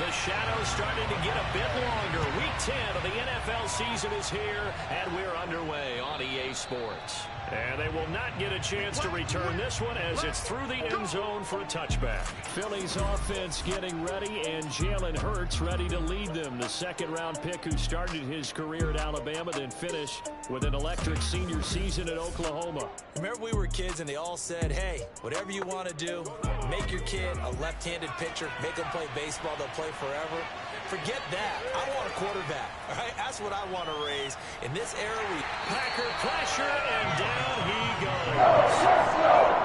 the shadows starting to get a bit longer. Week 10 of the NFL season is here, and we're underway on EA Sports. And they will not get a chance to return this one as it's through the end zone for a touchback. Philly's offense getting ready, and Jalen Hurts ready to lead them. The second-round pick who started his career at Alabama, then finished with an electric senior season at Oklahoma. Remember we were kids and they all said, hey, whatever you want to do, make your kid a left-handed pitcher, make him play baseball, they'll play forever. Forget that. I want a quarterback. All right? That's what I want to raise. In this era, Packer pressure, and down he goes.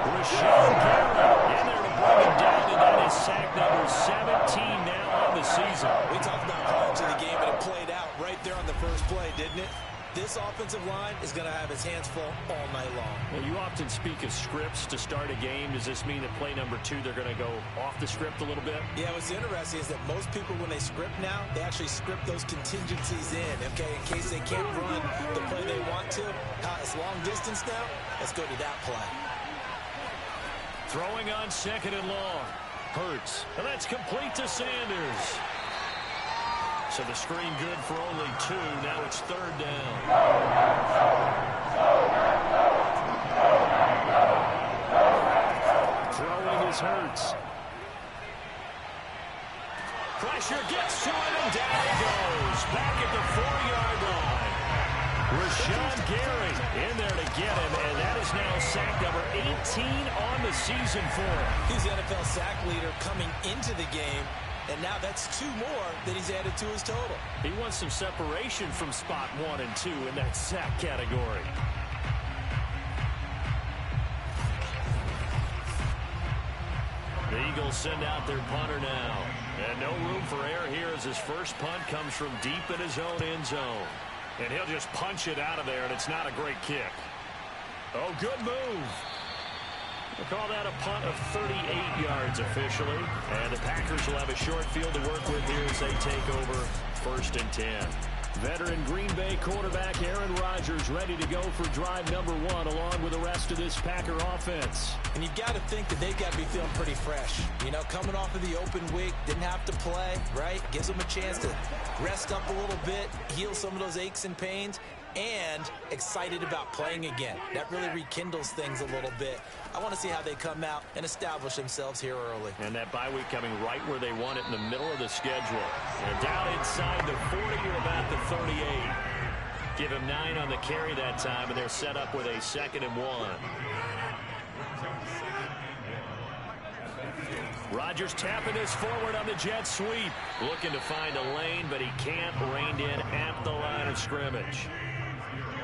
Rashawn Gary in there to bring him down, and that is sack number 17 now on the season. We talked about parts of the game, and it played out right there on the first play, didn't it? This offensive line is going to have its hands full all night long. Well, you often speak of scripts to start a game. Does this mean that play number 2, they're going to go off the script a little bit? Yeah, what's interesting is that most people, when they script now, they actually script those contingencies in, okay, in case they can't run the play they want to. It's long distance now. Let's go to that play. Throwing on second and long. Hurts. And that's complete to Sanders. So the screen good for only 2. Now it's third down. Throwing is Hurts. Pressure gets to it, and down he goes. Back at the 4-yard line. Rashawn Gary in there to get him, and that is now sack number 18 on the season for him. He's the NFL sack leader coming into the game. And now that's 2 more that he's added to his total. He wants some separation from spot 1 and 2 in that sack category. The Eagles send out their punter now. And no room for error here as his first punt comes from deep in his own end zone. And he'll just punch it out of there, and it's not a great kick. Oh, good move. We'll call that a punt of 38 yards officially. And the Packers will have a short field to work with here as they take over first and 10. Veteran Green Bay quarterback Aaron Rodgers ready to go for drive number 1 along with the rest of this Packer offense. And you've got to think that they've got to be feeling pretty fresh. You know, coming off of the open week, didn't have to play, right? Gives them a chance to rest up a little bit, heal some of those aches and pains, and excited about playing again. That really rekindles things a little bit. I want to see how they come out and establish themselves here early. And that bye week coming right where they want it in the middle of the schedule. And down inside the 40 or about the 38. Give him 9 on the carry that time, and they're set up with a 2nd and 1. Rodgers tapping this forward on the jet sweep. Looking to find a lane, but he can't. Reined in at the line of scrimmage.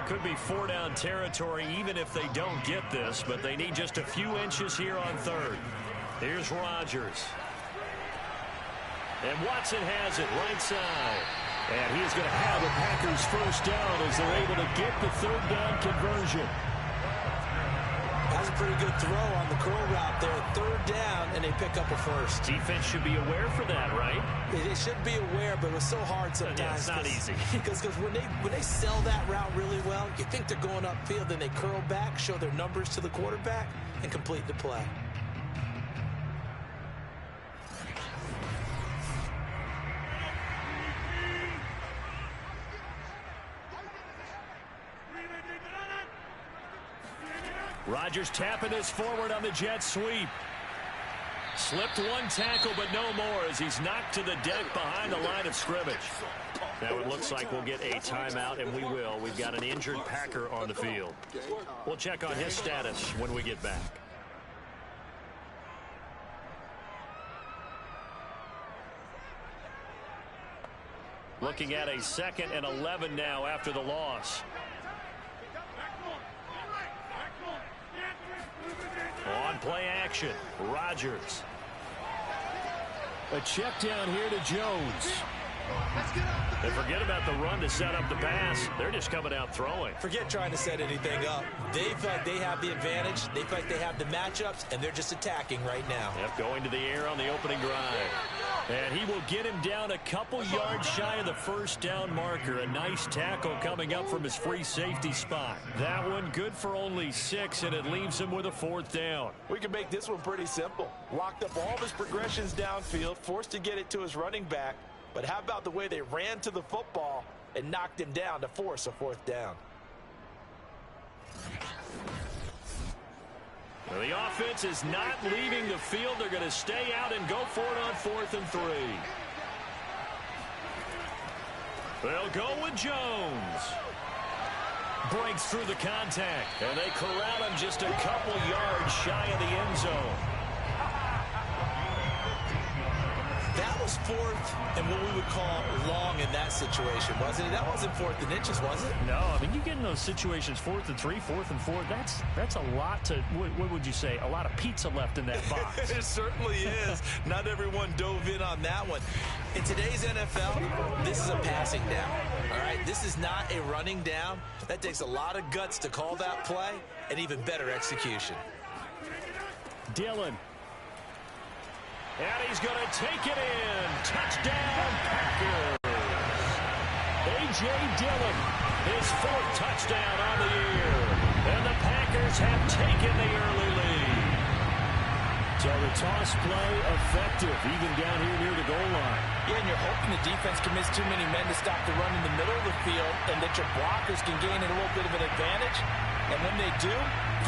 Could be 4-down territory even if they don't get this, but they need just a few inches here on third. Here's Rodgers. And Watson has it right side. And he's going to have the Packers first down as they're able to get the third down conversion. That's a pretty good throw on the curl route there. Third down, and they pick up a first. Defense should be aware for that, right? They should be aware, but it was so hard sometimes. Yeah, it's not easy. Because when they sell that route really well, you think they're going upfield, then they curl back, show their numbers to the quarterback, and complete the play. Rodgers tapping this forward on the jet sweep. Slipped one tackle, but no more as he's knocked to the deck behind the line of scrimmage. Now it looks like we'll get a timeout, and we will. We've got an injured Packer on the field. We'll check on his status when we get back. Looking at a 2nd and 11 now after the loss. On play action, Rodgers. A check down here to Jones. And forget about the run to set up the pass. They're just coming out throwing. Forget trying to set anything up. They feel like they have the advantage. They feel like they have the matchups, and they're just attacking right now. Yep, going to the air on the opening drive. And he will get him down a couple yards shy of the first down marker. A nice tackle coming up from his free safety spot. That one good for only 6, and it leaves him with a 4th down. We can make this one pretty simple. Locked up all of his progressions downfield, forced to get it to his running back. But how about the way they ran to the football and knocked him down to force a 4th down? Well, the offense is not leaving the field. They're going to stay out and go for it on 4th and 3. They'll go with Jones. Breaks through the contact, and they corral him just a couple yards shy of the end zone. That was 4th and what we would call long in that situation, wasn't it? That wasn't 4th and inches, was it? No, I mean, you get in those situations, 4th and 3, 4th and 4, that's a lot to, what would you say, a lot of pizza left in that box. It certainly is. Not everyone dove in on that one. In today's NFL, this is a passing down, all right? This is not a running down. That takes a lot of guts to call that play and even better execution. Dillon. And he's going to take it in. Touchdown, Packers. A.J. Dillon, his 4th touchdown on the year. And the Packers have taken the early lead. So the toss play effective, even down here near the goal line. Yeah, and you're hoping the defense commits too many men to stop the run in the middle of the field and that your blockers can gain a little bit of an advantage. And when they do,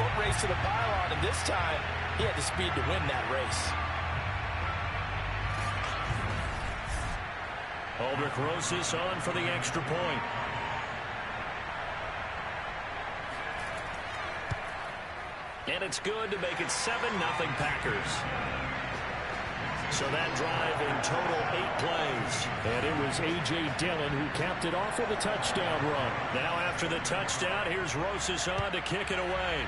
foot race to the pylon. And this time, he had the speed to win that race. Aldrich Rosas on for the extra point. And it's good to make it 7-0 Packers. So that drive in total 8 plays. And it was A.J. Dillon who capped it off with a touchdown run. Now after the touchdown, here's Rosas on to kick it away.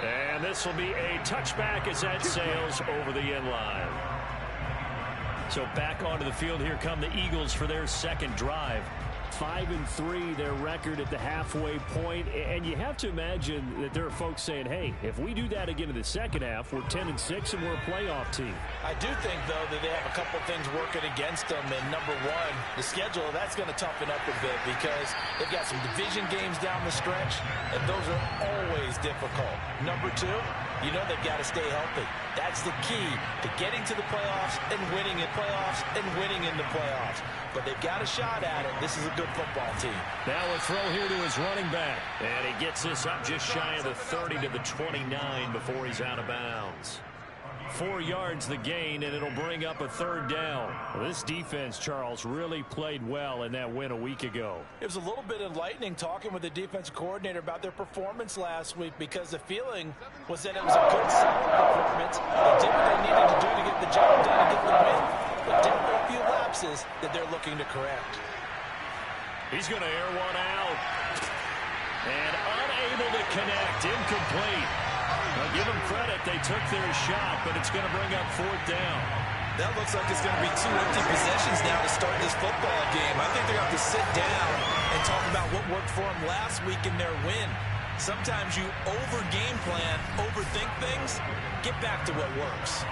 And this will be a touchback as that sails over the end line. So back onto the field, here come the Eagles for their second drive. 5-3, their record at the halfway point, and you have to imagine that there are folks saying, hey, if we do that again in the second half, we're 10-6 and we're a playoff team. I do think, though, that they have a couple things working against them, and number one, the schedule, that's going to toughen up a bit because they've got some division games down the stretch, and those are always difficult. Number two, you know they've got to stay healthy. That's the key to getting to the playoffs and winning in playoffs and winning in the playoffs. But they've got a shot at it. This is a good football team. Now a throw here to his running back. And he gets this up just shy of the 30 to the 29 before he's out of bounds. 4 yards the gain, and it'll bring up a 3rd down. Well, this defense, Charles, really played well in that win a week ago. It was a little bit enlightening talking with the defensive coordinator about their performance last week because the feeling was that it was a good, solid performance. They did what they needed to do to get the job done and get the win. But definitely a few lapses that they're looking to correct. He's going to air one out. And unable to connect. Incomplete. Now give them credit. They took their shot, but it's going to bring up 4th down. That looks like it's going to be 2 empty possessions now to start this football game. I think they're going to have to sit down and talk about what worked for them last week in their win. Sometimes you over-game plan, overthink things. Get back to what works.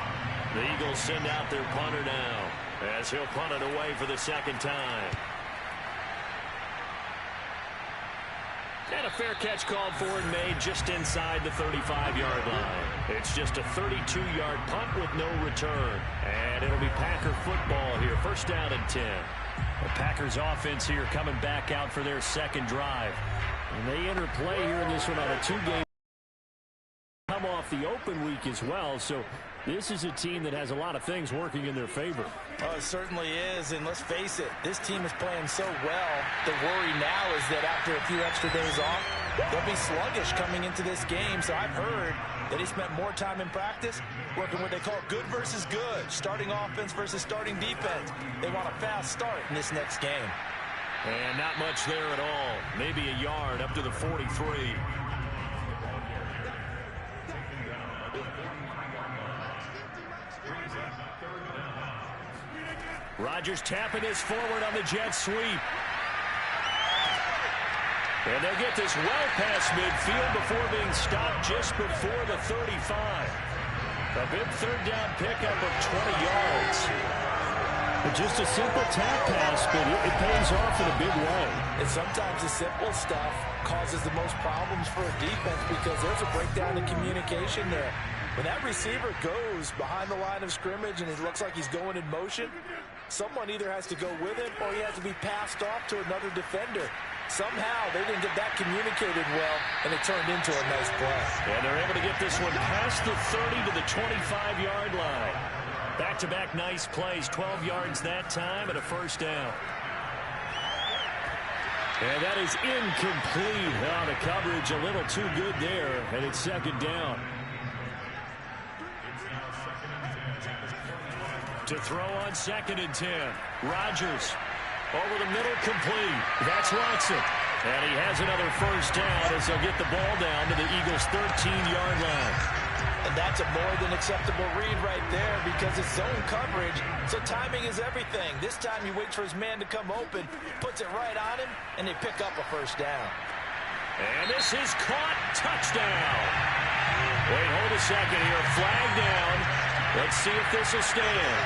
The Eagles send out their punter now as he'll punt it away for the 2nd time. And a fair catch called for and made just inside the 35-yard line. It's just a 32-yard punt with no return. And it'll be Packer football here. 1st down and 10. The Packers offense here coming back out for their second drive. And they enter play here in this one on a 2-game. Come off the open week as well, so this is a team that has a lot of things working in their favor. Oh, it certainly is, and let's face it, this team is playing so well. The worry now is that after a few extra days off, they'll be sluggish coming into this game. So I've heard that he spent more time in practice working what they call good versus good, starting offense versus starting defense. They want a fast start in this next game. And not much there at all. Maybe a yard up to the 43. Rodgers tapping this forward on the jet sweep. And they'll get this well past midfield before being stopped just before the 35. A big third down pickup of 20 yards. Just a simple tap pass, but it pays off in a big way. And sometimes the simple stuff causes the most problems for a defense because there's a breakdown in communication there. When that receiver goes behind the line of scrimmage and it looks like he's going in motion, someone either has to go with him or he has to be passed off to another defender. Somehow they didn't get that communicated well, and it turned into a nice play. And they're able to get this one past the 30 to the 25-yard line. Back-to-back nice plays, 12 yards that time, and a first down. And that is incomplete. Oh, the coverage a little too good there, and it's second down. To throw on 2nd and 10. Rodgers over the middle, complete. That's Watson. And he has another first down as they'll get the ball down to the Eagles' 13-yard line. And that's a more than acceptable read right there because it's zone coverage, so timing is everything. This time he waits for his man to come open, puts it right on him, and they pick up a first down. And this is caught. Touchdown. Wait, hold a second here. Flag down. Let's see if this will stand.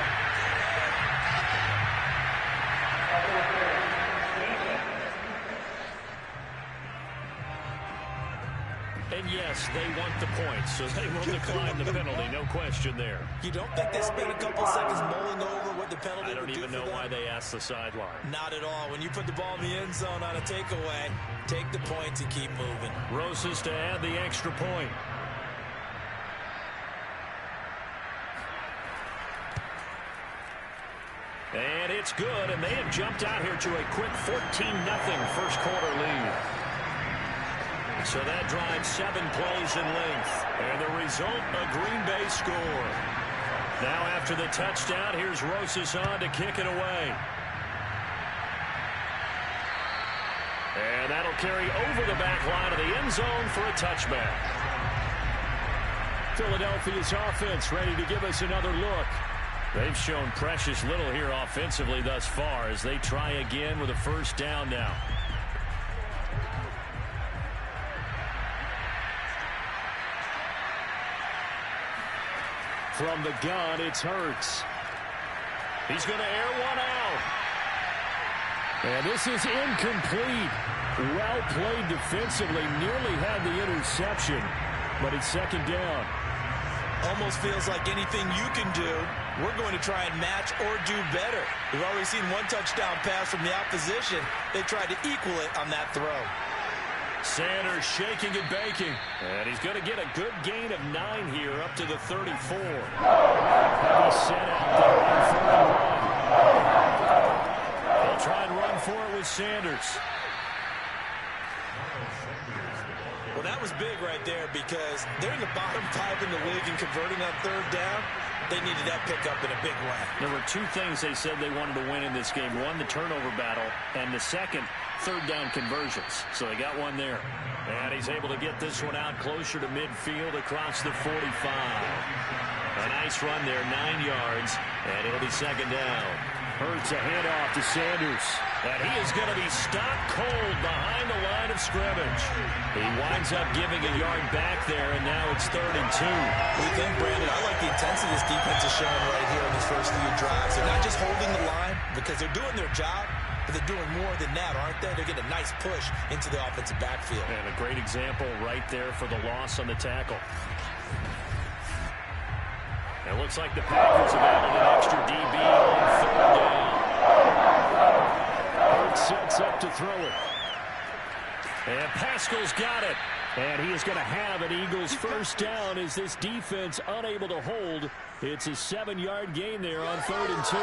And yes, they want the points, so they will decline the penalty. No question there. You don't think they spent a couple seconds mulling over what the penalty would do for them? I don't even know why they asked the sideline. Not at all. When you put the ball in the end zone on a takeaway, take the points and keep moving. Rosas to add the extra point. And it's good, and they have jumped out here to a quick 14-0 first quarter lead. So that drives 7 plays in length. And the result, a Green Bay score. Now after the touchdown, here's Rosas on to kick it away. And that'll carry over the back line of the end zone for a touchback. Philadelphia's offense ready to give us another look. They've shown precious little here offensively thus far as they try again with a first down now. From the gun, it's Hurts. He's going to air one out. And this is incomplete. Well played defensively. Nearly had the interception, but it's second down. Almost feels like anything you can do, we're going to try and match or do better. We've already seen one touchdown pass from the opposition. They tried to equal it on that throw. Sanders shaking and baking. And he's going to get a good gain of 9 here up to the 34. Heavy set out there on 4 and 1. They'll try and run for it with Sanders. Well, that was big right there because they're in the bottom 5 in the league and converting on third down. They needed that pickup in a big way. There were 2 things they said they wanted to win in this game. One, the turnover battle, and the second, third down conversions. So they got one there. And he's able to get this one out closer to midfield across the 45. A nice run there, 9 yards, and it'll be second down. Hurts a handoff to Sanders. And he is going to be stopped cold behind the line of scrimmage. He winds up giving a yard back there, and now it's 3rd and 2. What do you think, Brandon? I like the intensity this defense is showing right here in these first few drives. They're not just holding the line because they're doing their job, but they're doing more than that, aren't they? They're getting a nice push into the offensive backfield. And a great example right there for the loss on the tackle. It looks like the Packers have added an extra DB on 3rd down. Hurts sets up to throw it. And Pascal's got it. And he is going to have an Eagles first down as this defense unable to hold. It's a 7-yard gain there on 3rd and 2.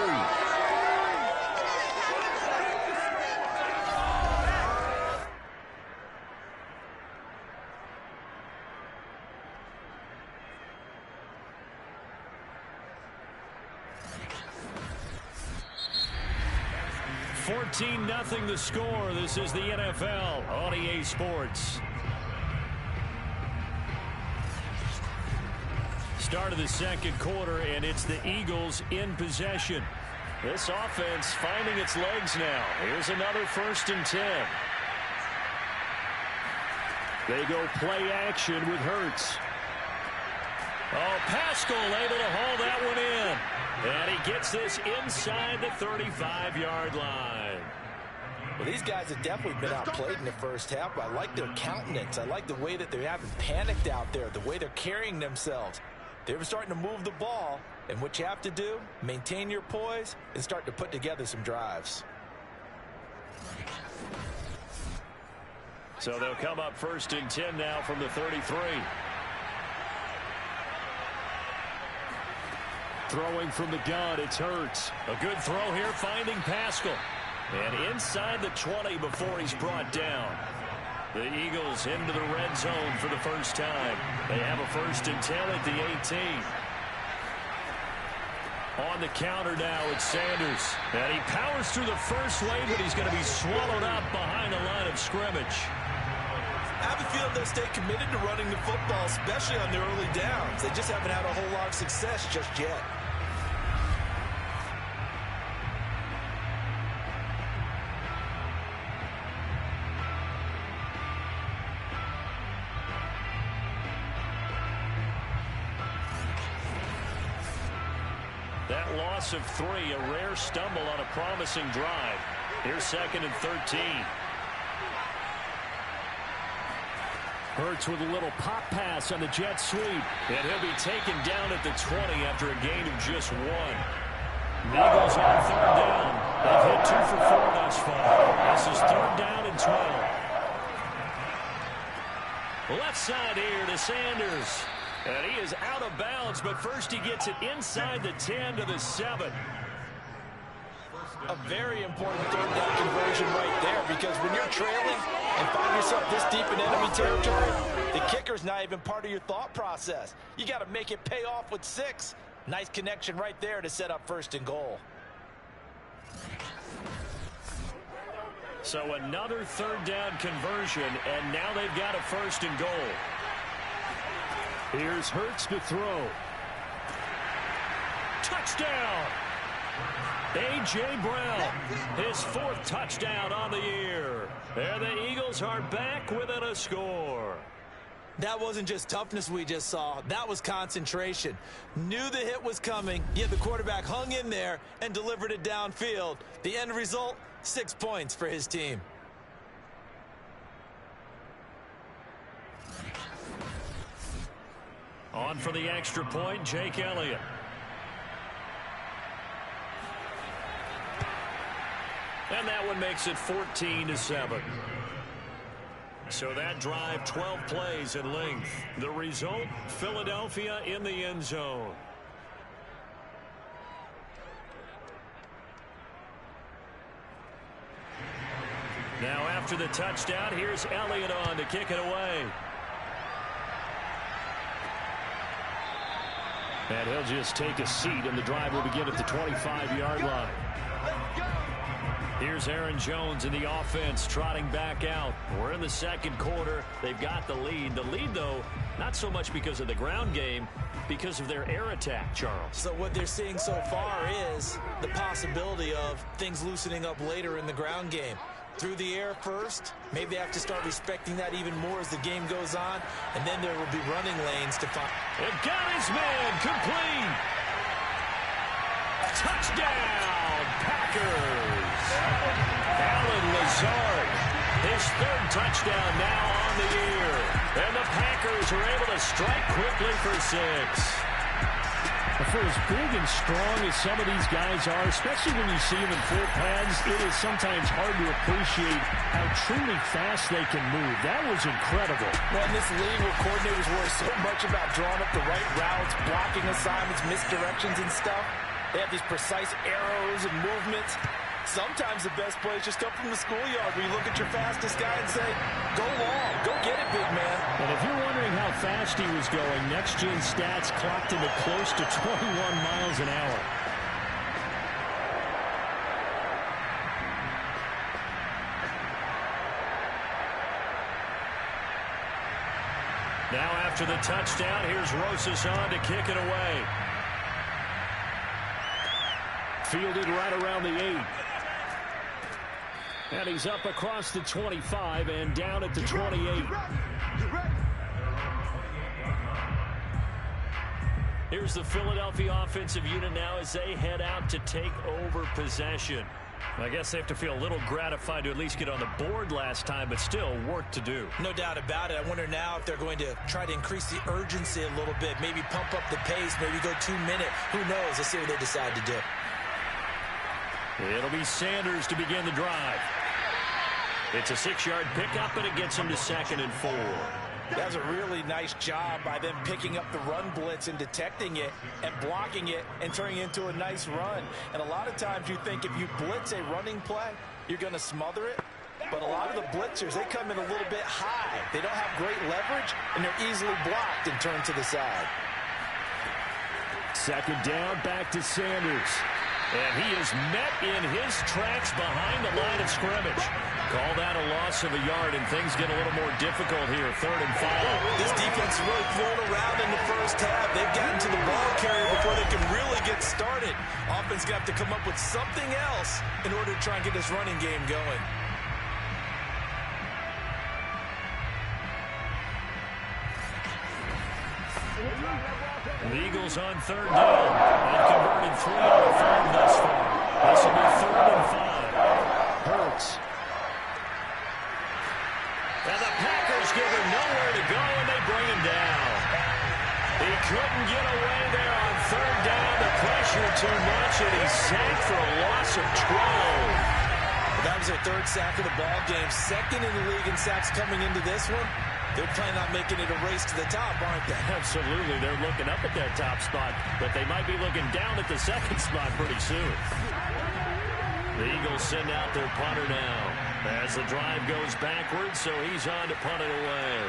14-0 the score. This is the NFL on EA Sports. Start of the second quarter, and it's the Eagles in possession. This offense finding its legs now. Here's another 1st and 10. They go play action with Hurts. Oh, Pascal able to haul that one in. And he gets this inside the 35-yard line. Well, these guys have definitely been outplayed in the first half. I like their countenance. I like the way that they haven't panicked out there, the way they're carrying themselves. They're starting to move the ball, and what you have to do, maintain your poise and start to put together some drives. So they'll come up 1st and 10 now from the 33. Throwing from the gun, it's Hurts. A good throw here, finding Pascal. And inside the 20 before he's brought down. The Eagles into the red zone for the first time. They have a 1st and 10 at the 18. On the counter now, it's Sanders. And he powers through the first lane, but he's going to be swallowed up behind the line of scrimmage. I have a feeling they'll stay committed to running the football, especially on the early downs. They just haven't had a whole lot of success just yet. That loss of 3, a rare stumble on a promising drive. Here's 2nd and 13. Hurts with a little pop pass on the jet sweep. And he'll be taken down at the 20 after a gain of just 1. Eagles on 3rd down. They've hit 2 for 4 thus far. This is 3rd down and 12. Left side here to Sanders. And he is out of bounds, but first he gets it inside the 10 to the 7. A very important 3rd down conversion right there, because when you're trailing and find yourself this deep in enemy territory, the kicker's not even part of your thought process. You got to make it pay off with 6. Nice connection right there to set up 1st and goal. So another 3rd down conversion, and now they've got a 1st and goal. Here's Hurts to throw. Touchdown! A.J. Brown, his 4th touchdown on the year. And the Eagles are back within a score. That wasn't just toughness we just saw. That was concentration. Knew the hit was coming, yet the quarterback hung in there and delivered it downfield. The end result, 6 points for his team. On for the extra point, Jake Elliott. And that one makes it 14-7. So that drive, 12 plays in length. The result, Philadelphia in the end zone. Now after the touchdown, here's Elliott on to kick it away. And he'll just take a seat, and the drive will begin at the 25-yard line. Here's Aaron Jones in the offense trotting back out. We're in the 2nd quarter. They've got the lead. The lead, though, not so much because of the ground game, because of their air attack, Charles. So what they're seeing so far is the possibility of things loosening up later in the ground game. Through the air first, maybe they have to start respecting that even more as the game goes on, and then there will be running lanes to find. They've got his man complete. Touchdown, Packers. Allen Lazard, his 3rd touchdown now on the year. And the Packers are able to strike quickly for 6. For as big and strong as some of these guys are, especially when you see them in full pads, it is sometimes hard to appreciate how truly fast they can move. That was incredible. Well, in this league where coordinators worry so much about drawing up the right routes, blocking assignments, misdirections and stuff, they have these precise arrows and movements. Sometimes the best plays just come from the schoolyard where you look at your fastest guy and say, go long, go get it, big man. And if you're wondering how fast he was going, next-gen stats clocked him at close to 21 miles an hour. Now after the touchdown, here's Rosas on to kick it away. Fielded right around the 8. And he's up across the 25 and down at the 28. Here's the Philadelphia offensive unit now as they head out to take over possession. I guess they have to feel a little gratified to at least get on the board last time, but still work to do. No doubt about it. I wonder now if they're going to try to increase the urgency a little bit, maybe pump up the pace, maybe go 2-minute. Who knows? Let's see what they decide to do. It'll be Sanders to begin the drive. It's a 6-yard pickup, and it gets him to 2nd and 4. That was a really nice job by them picking up the run blitz and detecting it and blocking it and turning it into a nice run. And a lot of times you think if you blitz a running play, you're going to smother it. But a lot of the blitzers, they come in a little bit high. They don't have great leverage, and they're easily blocked and turned to the side. 2nd down, back to Sanders. And he is met in his tracks behind the line of scrimmage. Call that a loss of a yard, and things get a little more difficult here. 3rd and 5. This defense is really thrown around in the first half. They've gotten to the ball carrier before they can really get started. Offense got to come up with something else in order to try and get this running game going. The Eagles on 3rd down. They've converted 3 out of 5 thus far. This will be 3rd and 5. Hurts. And the Packers give him nowhere to go, and they bring him down. He couldn't get away there on 3rd down. The pressure too much, and he's sacked for a loss of 12. That was their 3rd sack of the ball game. 2nd in the league in sacks coming into this one. They're planning on making it a race to the top, aren't they? Absolutely. They're looking up at that top spot, but they might be looking down at the 2nd spot pretty soon. The Eagles send out their punter now as the drive goes backwards, so he's on to punt it away.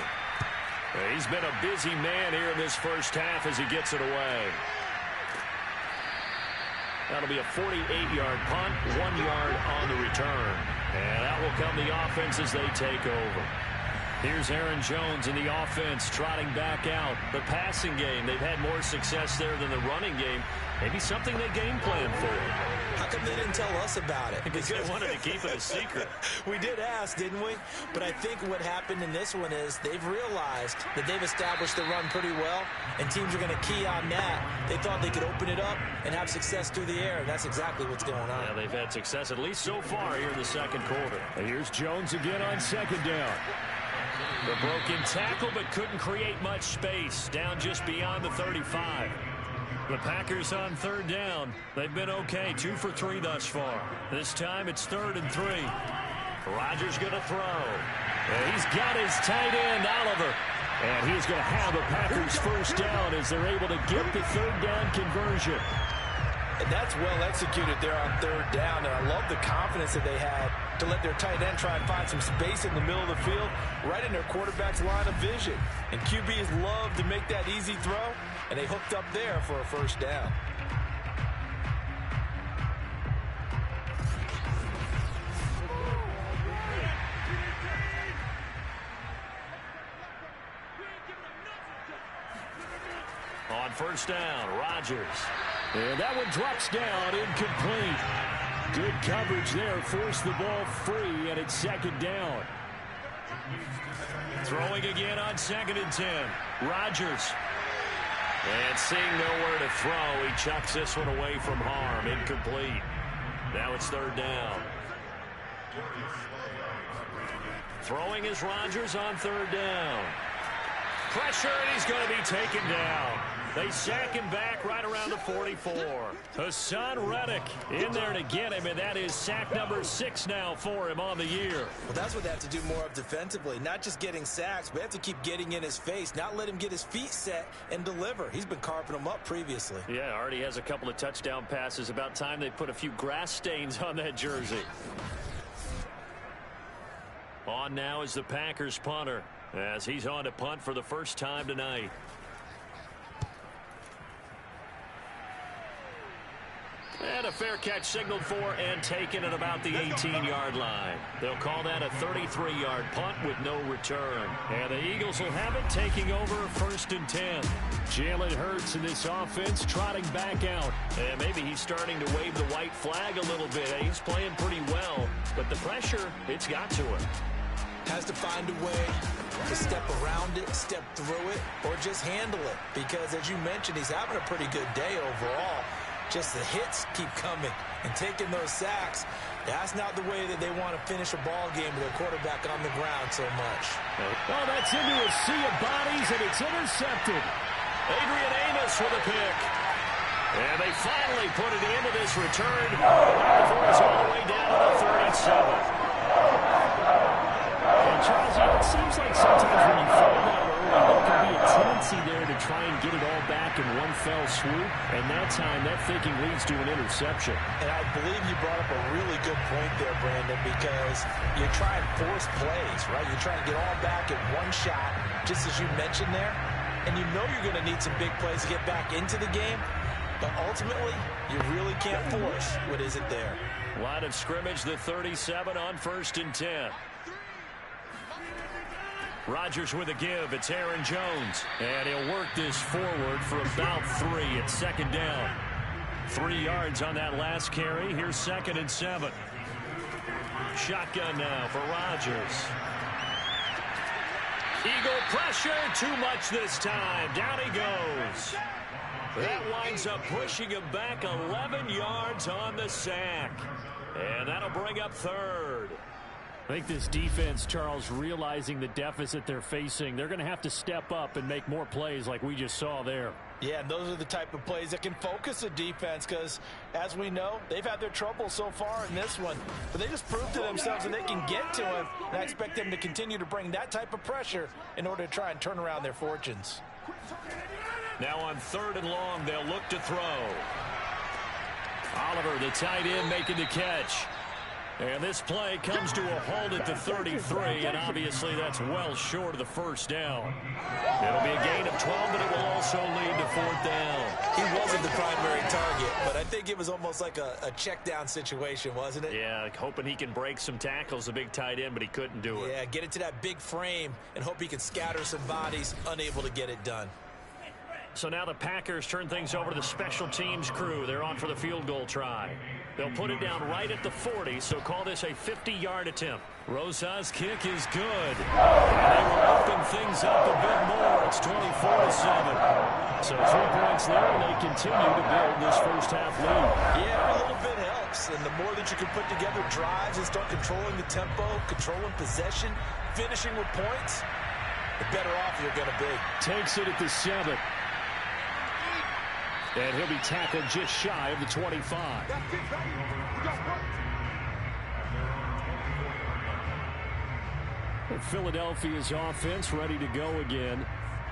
He's been a busy man here in this first half as he gets it away. That'll be a 48-yard punt, 1 yard on the return. And that will come the offense as they take over. Here's Aaron Jones in the offense trotting back out. The passing game, they've had more success there than the running game. Maybe something they game plan for. How come they didn't tell us about it? Because they wanted to keep it a secret. We did ask, didn't we? But I think what happened in this one is they've realized that they've established the run pretty well, and teams are going to key on that. They thought they could open it up and have success through the air, and that's exactly what's going on. Yeah, they've had success, at least so far, here in the 2nd quarter. And here's Jones again on 2nd down. The broken tackle, but couldn't create much space. Down just beyond the 35. The Packers on 3rd down. They've been okay. 2 for 3 thus far. This time it's 3rd and 3. Rodgers going to throw. And he's got his tight end, Oliver. And he's going to have a Packers 1st down as they're able to get the 3rd down conversion. And that's well executed there on 3rd down. And I love the confidence that they had to let their tight end try and find some space in the middle of the field, right in their quarterback's line of vision. And QBs love to make that easy throw, and they hooked up there for a 1st down. On 1st down, Rodgers. And that one drops down, incomplete. Good coverage there, forced the ball free, and it's 2nd down. Throwing again on 2nd and 10. Rodgers. And seeing nowhere to throw, he chucks this one away from harm, incomplete. Now it's 3rd down. Throwing is Rodgers on 3rd down. Pressure, and he's going to be taken down. They sack him back right around the 44. Hassan Reddick in there to get him, and that is sack number 6 now for him on the year. Well, that's what they have to do more of defensively, not just getting sacks, but they have to keep getting in his face, not let him get his feet set and deliver. He's been carving them up previously. Yeah, already has a couple of touchdown passes. About time they put a few grass stains on that jersey. On now is the Packers punter, as he's on to punt for the first time tonight. And a fair catch signaled for and taken at about the 18-yard line. They'll call that a 33-yard punt with no return. And the Eagles will have it, taking over 1st and 10. Jalen Hurts in this offense trotting back out. And maybe he's starting to wave the white flag a little bit. He's playing pretty well, but the pressure, it's got to him. Has to find a way to step around it, step through it, or just handle it. Because, as you mentioned, he's having a pretty good day overall. Just the hits keep coming and taking those sacks. That's not the way that they want to finish a ball game with their quarterback on the ground so much. Well, that's into a sea of bodies, and it's intercepted. Adrian Amos with a pick. And they finally put it into this return before it's all the way down to the 37. And Charles, it seems like sometimes when you fall that early, there can be a tendency there to try and get it all back in one fell swoop. And that time, that thinking leads to an interception. And I believe you brought up a really good point there, Brandon, because you try and force plays, right? You try and get all back in one shot, just as you mentioned there. And you know you're going to need some big plays to get back into the game. But ultimately, you really can't force what isn't there. Line of scrimmage, the 37 on 1st and 10. Rodgers with a give. It's Aaron Jones. And he'll work this forward for about 3 at 2nd down. 3 yards on that last carry. Here's 2nd and 7. Shotgun now for Rodgers. Eagle pressure. Too much this time. Down he goes. That winds up pushing him back 11 yards on the sack. And that'll bring up 3rd. I think this defense, Charles, realizing the deficit they're facing, they're going to have to step up and make more plays like we just saw there. Yeah, and those are the type of plays that can focus a defense because, as we know, they've had their trouble so far in this one. But they just proved to themselves that they can get to him, and I expect them to continue to bring that type of pressure in order to try and turn around their fortunes. Now on 3rd and long, they'll look to throw. Oliver, the tight end, making the catch. And this play comes to a halt at the 33, and obviously that's well short of the 1st down. It'll be a gain of 12, but it will also lead to 4th down. He wasn't the primary target, but I think it was almost like a check down situation, wasn't it? Yeah, hoping he can break some tackles, the big tight end, but he couldn't do it. Yeah, get into that big frame and hope he can scatter some bodies, unable to get it done. So now the Packers turn things over to the special teams crew. They're on for the field goal try. They'll put it down right at the 40, so call this a 50-yard attempt. Rosa's kick is good. And they will open things up a bit more. It's 24-7. So 3 points there, and they continue to build this first-half lead. Yeah, every little bit helps. And the more that you can put together drives and start controlling the tempo, controlling possession, finishing with points, the better off you're going to be. Takes it at the 7. And he'll be tackled just shy of the 25. Philadelphia's offense ready to go again.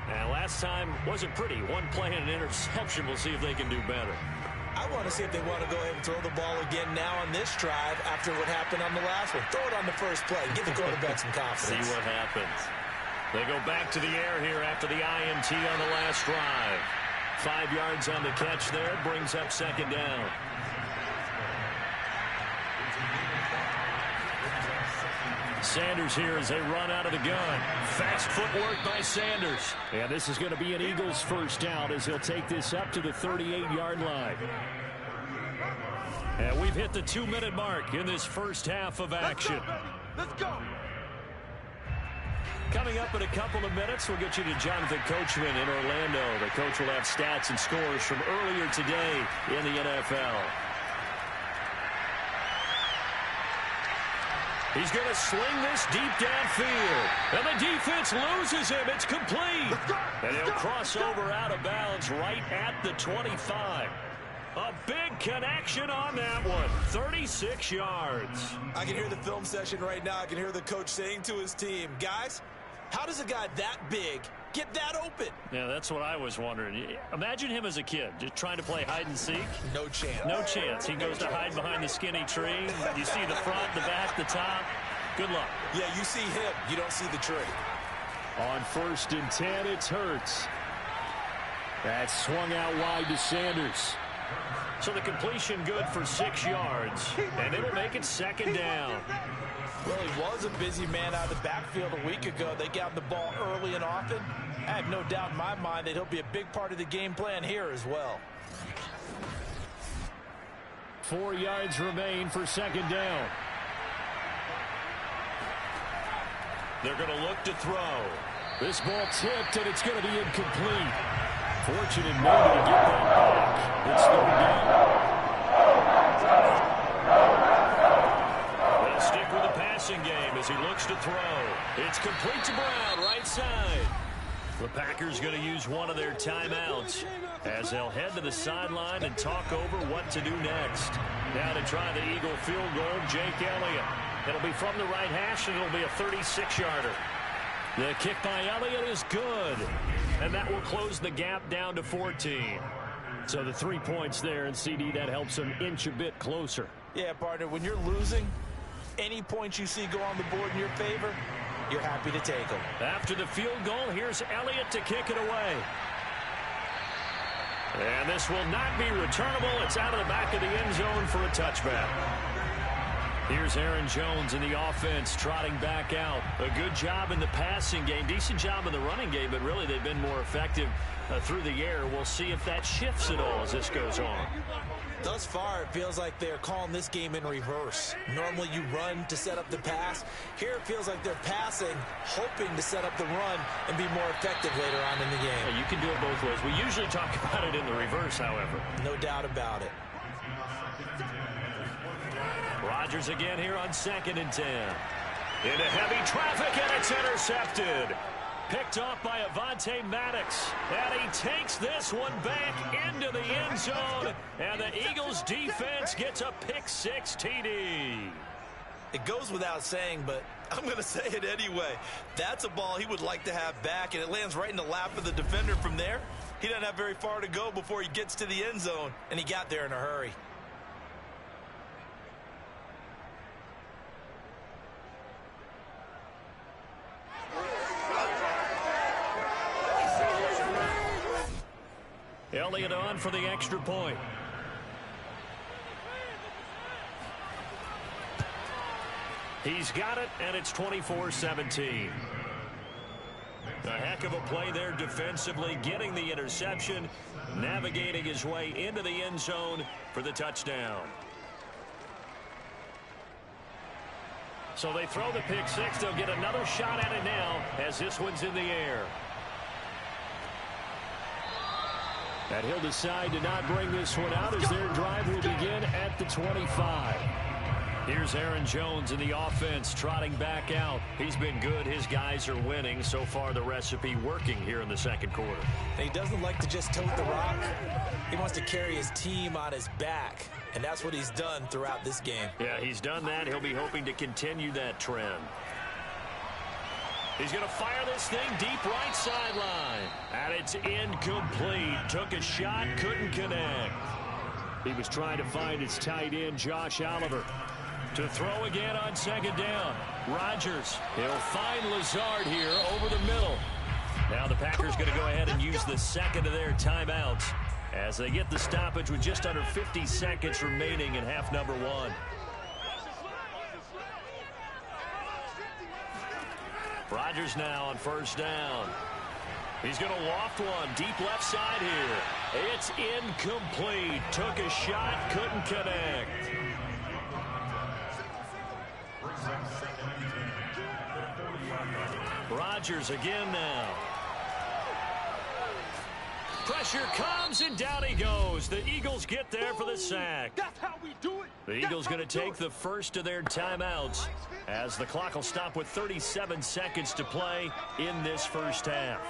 And last time wasn't pretty. One play and an interception. We'll see if they can do better. I want to see if they want to go ahead and throw the ball again now on this drive after what happened on the last one. Throw it on the first play. Give the quarterback some confidence. See what happens. They go back to the air here after the INT on the last drive. 5 yards on the catch there. Brings up 2nd down. Sanders here as they run out of the gun. Fast footwork by Sanders. And this is going to be an Eagles first down as he'll take this up to the 38-yard line. And we've hit the 2-minute mark in this first half of action. Let's go. Coming up in a couple of minutes, we'll get you to Jonathan Coachman in Orlando. The coach will have stats and scores from earlier today in the NFL. He's going to sling this deep downfield. And the defense loses him. It's complete. And he'll cross over out of bounds right at the 25. A big connection on that one. 36 yards. I can hear the film session right now. I can hear the coach saying to his team, guys, how does a guy that big get that open? Yeah, that's what I was wondering. Imagine him as a kid, just trying to play hide and seek. No chance. No chance. He goes to hide behind the skinny tree. You see the front, the back, the top. Good luck. Yeah, you see him. You don't see the tree. On 1st and 10, it's Hurts. That's swung out wide to Sanders. So the completion good for 6 yards, and it'll make it 2nd down. Well, he was a busy man out of the backfield a week ago. They got him the ball early and often. I have no doubt in my mind that he'll be a big part of the game plan here as well. 4 yards remain for 2nd down. They're going to look to throw. This ball tipped, and it's going to be incomplete. Fortunate maybe to get that back. It's third down. They'll stick with the passing game as he looks to throw. It's complete to Brown, right side. The Packers going to use one of their timeouts as they'll head to the sideline and talk over what to do next. Now to try the Eagle field goal, Jake Elliott. It'll be from the right hash, and it'll be a 36-yarder. The kick by Elliott is good, and that will close the gap down to 14. So the 3 points there, and CD, that helps them inch a bit closer. Yeah, partner, when you're losing, any points you see go on the board in your favor, you're happy to take them. After the field goal, here's Elliott to kick it away. And this will not be returnable. It's out of the back of the end zone for a touchback. Here's Aaron Jones in the offense trotting back out. A good job in the passing game. Decent job in the running game, but really they've been more effective through the air. We'll see if that shifts at all as this goes on. Thus far, it feels like they're calling this game in reverse. Normally you run to set up the pass. Here it feels like they're passing, hoping to set up the run and be more effective later on in the game. Yeah, you can do it both ways. We usually talk about it in the reverse, however. No doubt about it. Rodgers again here on 2nd and 10. Into heavy traffic, and it's intercepted. Picked off by Avonte Maddox. And he takes this one back into the end zone. And the Eagles defense gets a pick-6 TD. It goes without saying, but I'm going to say it anyway. That's a ball he would like to have back, and it lands right in the lap of the defender from there. He doesn't have very far to go before he gets to the end zone, and he got there in a hurry. Elliott on for the extra point. He's got it, and it's 24-17. A heck of a play there defensively, getting the interception, navigating his way into the end zone for the touchdown. So they throw the pick-6. They'll get another shot at it now as this one's in the air. And he'll decide to not bring this one out as their drive will begin at the 25. Here's Aaron Jones in the offense trotting back out. He's been good. His guys are winning. So far, the recipe working here in the second quarter. And he doesn't like to just tote the rock. He wants to carry his team on his back. And that's what he's done throughout this game. Yeah, he's done that. He'll be hoping to continue that trend. He's going to fire this thing deep right sideline. And it's incomplete. Took a shot, couldn't connect. He was trying to find his tight end, Josh Oliver. To throw again on 2nd down. Rodgers. He'll find Lazard here over the middle. Now the Packers going to go ahead and use the second of their timeouts as they get the stoppage with just under 50 seconds remaining in half number 1. Rodgers now on 1st down. He's going to loft one deep left side here. It's incomplete. Took a shot, couldn't connect. Rodgers again now. Pressure comes, and down he goes. The Eagles get there for the sack. That's how we do it. The Eagles going to take the first of their timeouts as the clock will stop with 37 seconds to play in this first half.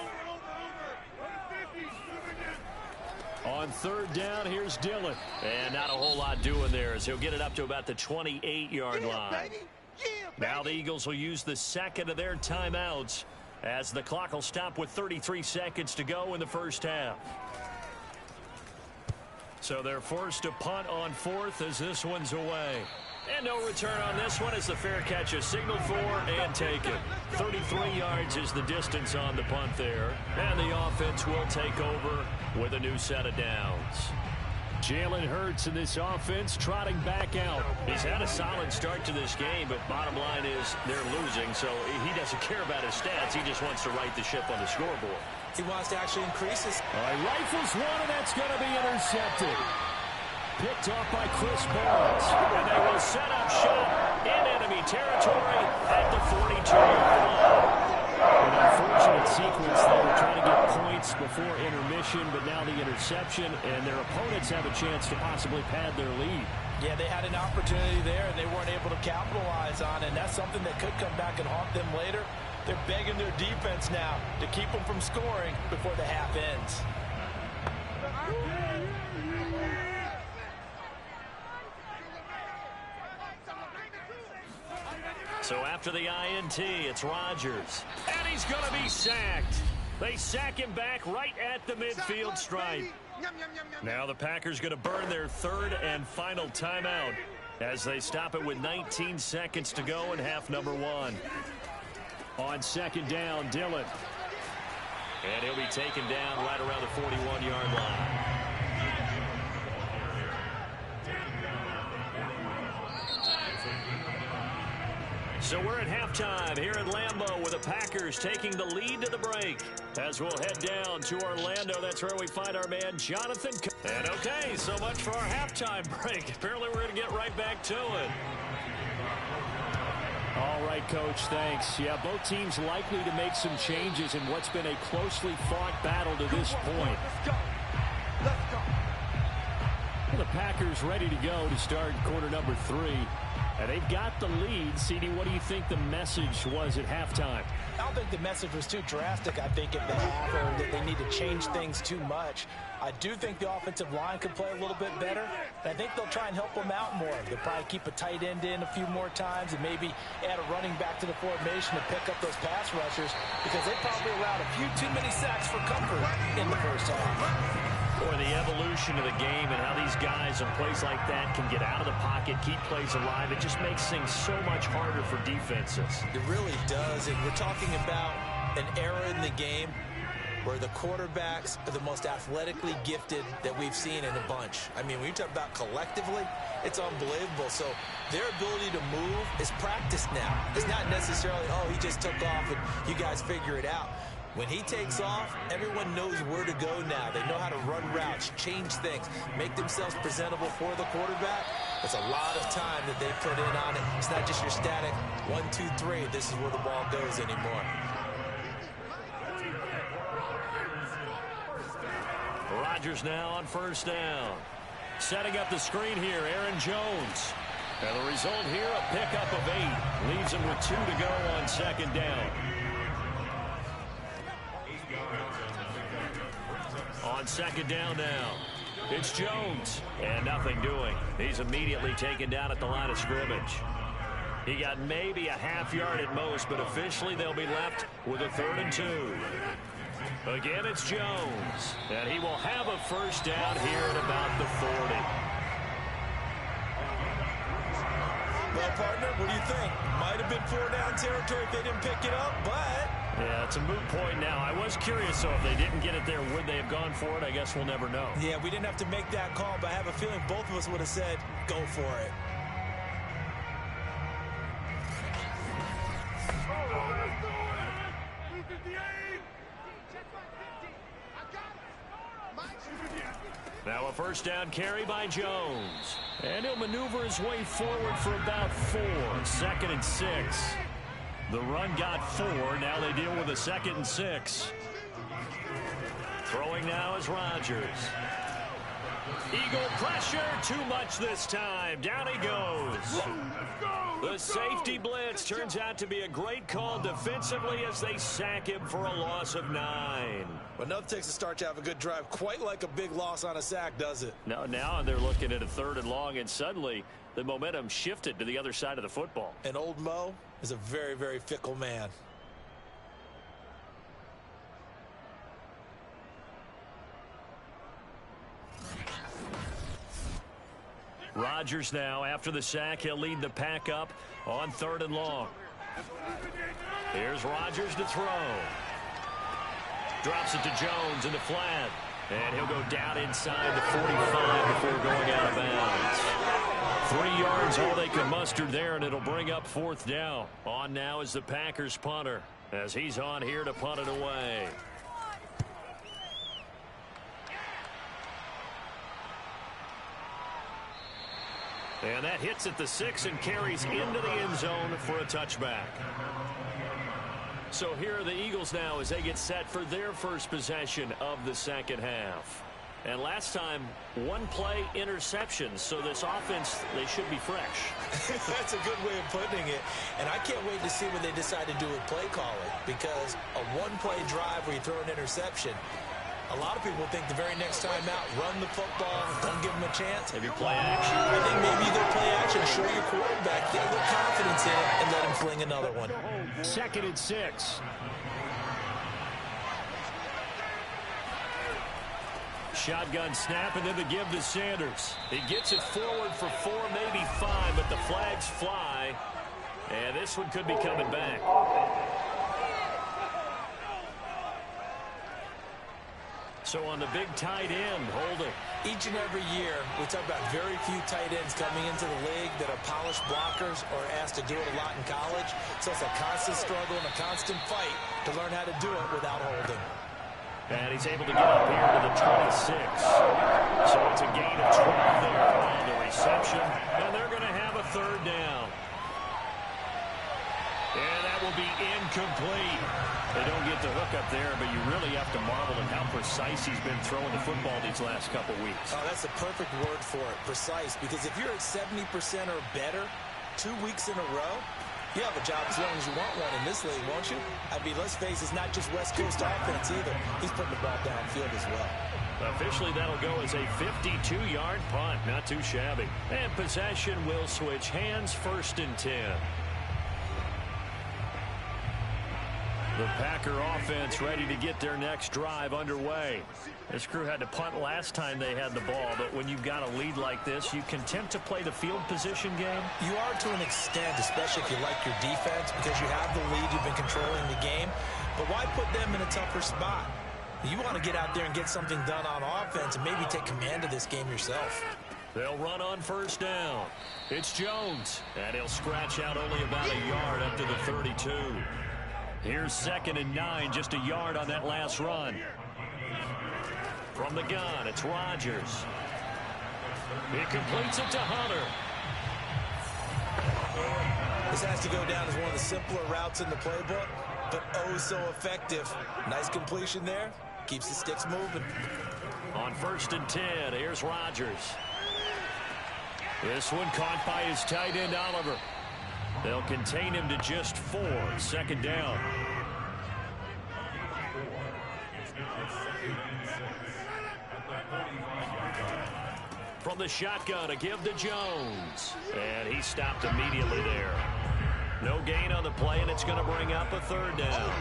On 3rd down, here's Dillon. And not a whole lot doing there as he'll get it up to about the 28-yard line. Now the Eagles will use the second of their timeouts as the clock will stop with 33 seconds to go in the first half. So they're forced to punt on 4th as this one's away. And no return on this one as the fair catch is signaled for and taken. 33 yards is the distance on the punt there. And the offense will take over with a new set of downs. Jalen Hurts in this offense trotting back out. He's had a solid start to this game, but bottom line is they're losing, so he doesn't care about his stats. He just wants to right the ship on the scoreboard. He wants to actually increase his... Rifles one, and that's going to be intercepted. Picked off by Chris Barnes. And they will set up shop in enemy territory at the 42-yard line. sequence. They were trying to get points before intermission, but now the interception, and their opponents have a chance to possibly pad their lead. Yeah, they had an opportunity there, and they weren't able to capitalize on it, and that's something that could come back and haunt them later. They're begging their defense now to keep them from scoring before the half ends. So after the INT, it's Rodgers. And he's going to be sacked. They sack him back right at the midfield stripe. Now the Packers going to burn their third and final timeout as they stop it with 19 seconds to go in half number one. On second down, Dillon. And he'll be taken down right around the 41-yard line. So we're at halftime here at Lambeau with the Packers taking the lead to the break. As we'll head down to Orlando, that's where we find our man Jonathan. And okay, so much for our halftime break. Apparently we're going to get right back to it. All right, Coach, thanks. Yeah, both teams likely to make some changes in what's been a closely fought battle to this point. Let's go. Well, the Packers ready to go to start quarter number 3. And they've got the lead. CD, what do you think the message was at halftime? I don't think the message was too drastic, I think, at the half, or that they need to change things too much. I do think the offensive line could play a little bit better. I think they'll try and help them out more. They'll probably keep a tight end in a few more times and maybe add a running back to the formation to pick up those pass rushers, because they probably allowed a few too many sacks for comfort in the first half. Boy, the evolution of the game and how these guys in plays like that can get out of the pocket, keep plays alive, it just makes things so much harder for defenses. It really does, and we're talking about an era in the game where the quarterbacks are the most athletically gifted that we've seen in a bunch. I mean, when you talk about collectively, it's unbelievable. So their ability to move is practiced now. It's not necessarily, oh, he just took off and you guys figure it out. When he takes off, everyone knows where to go now. They know how to run routes, change things, make themselves presentable for the quarterback. It's a lot of time that they put in on it. It's not just your static 1, 2, 3. This is where the ball goes anymore. Rodgers now on first down. Setting up the screen here, Aaron Jones. And the result here, a pickup of 8. Leaves him with 2 to go on second down. On second down now, it's Jones. And nothing doing. He's immediately taken down at the line of scrimmage. He got maybe a half yard at most, but officially they'll be left with a 3rd and 2. Again, it's Jones. And he will have a first down here at about the 40. Well, partner, what do you think? Might have been 4-down territory if they didn't pick it up, but... Yeah, it's a moot point now. I was curious, so if they didn't get it there, would they have gone for it? I guess we'll never know. Yeah, we didn't have to make that call, but I have a feeling both of us would have said, go for it. Now a first down carry by Jones. And he'll maneuver his way forward for about 4. 2nd and 6. The run got 4. Now they deal with a 2nd and 6. Throwing now is Rodgers. Eagle pressure. Too much this time. Down he goes. The safety blitz turns out to be a great call defensively as they sack him for a loss of 9. But nothing takes a start to have a good drive quite like a big loss on a sack, does it? No, now they're looking at a 3rd and long, and suddenly the momentum shifted to the other side of the football. And old Mo is a very, very fickle man. Rodgers now, after the sack, he'll lead the pack up on 3rd and long. Here's Rodgers to throw. Drops it to Jones in the flat. And he'll go down inside the 45 before going out of bounds. 3 yards, all they can muster there, and it'll bring up 4th down. On now is the Packers punter, as he's on here to punt it away. And that hits at the 6 and carries into the end zone for a touchback. So here are the Eagles now as they get set for their first possession of the second half. And last time, one play interception. So this offense, they should be fresh. That's a good way of putting it. And I can't wait to see what they decide to do with play calling. Because a one-play drive where you throw an interception, a lot of people think the very next time out, run the football, don't give them a chance. Maybe play action. I think maybe you go play action, show your quarterback, get a little confidence in it, and let him fling another one. 2nd and 6. Shotgun snap and then the give to Sanders. He gets it forward for 4, maybe 5, but the flags fly. And this one could be coming back. So on the big tight end, holding. Each and every year, we talk about very few tight ends coming into the league that are polished blockers or asked to do it a lot in college. So it's a constant struggle and a constant fight to learn how to do it without holding. And he's able to get up here to the 26. So it's a gain of 12 there on the reception. And they're going to have a 3rd down. And that will be incomplete. They don't get the hook up there, but you really have to marvel at how precise he's been throwing the football these last couple weeks. Oh, that's the perfect word for it, precise. Because if you're at 70% or better 2 weeks in a row, you have a job as long as you want one in this league, won't you? I mean, let's face it, it's not just West Coast offense either. He's putting the ball downfield as well. Officially, that'll go as a 52-yard punt. Not too shabby. And possession will switch hands, 1st and 10. The Packer offense ready to get their next drive underway. This crew had to punt last time they had the ball, but when you've got a lead like this, you content to play the field position game? You are to an extent, especially if you like your defense, because you have the lead, you've been controlling the game. But why put them in a tougher spot? You want to get out there and get something done on offense and maybe take command of this game yourself. They'll run on 1st down. It's Jones, and he'll scratch out only about a yard up to the 32. Here's 2nd and 9, just a yard on that last run. From the gun, it's Rodgers. He completes it to Hunter. This has to go down as one of the simpler routes in the playbook, but oh so effective. Nice completion there. Keeps the sticks moving. On 1st and 10, here's Rodgers. This one caught by his tight end, Oliver. They'll contain him to just 4, 2nd down. From the shotgun, a give to Jones. And he stopped immediately there. No gain on the play, and it's going to bring up a 3rd down.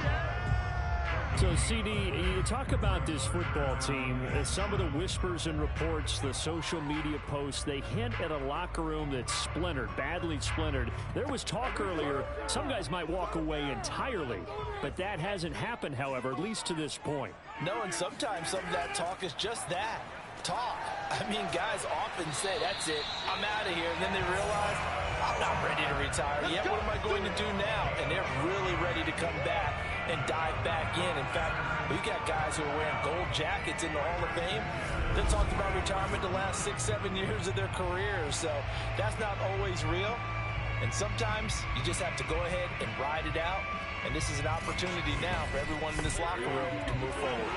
So, CD, you talk about this football team, some of the whispers and reports, the social media posts, they hint at a locker room that's splintered, badly splintered. There was talk earlier, some guys might walk away entirely, but that hasn't happened, however, at least to this point. No, and sometimes some of that talk is just that, talk. I mean, guys often say, that's it, I'm out of here, and then they realize, I'm not ready to retire yet, what am I going to do now? And they're really ready to come back and dive back in. In fact, we've got guys who are wearing gold jackets in the Hall of Fame that talked about retirement the last 6-7 years of their careers. So that's not always real. And sometimes you just have to go ahead and ride it out. And this is an opportunity now for everyone in this locker room to move forward.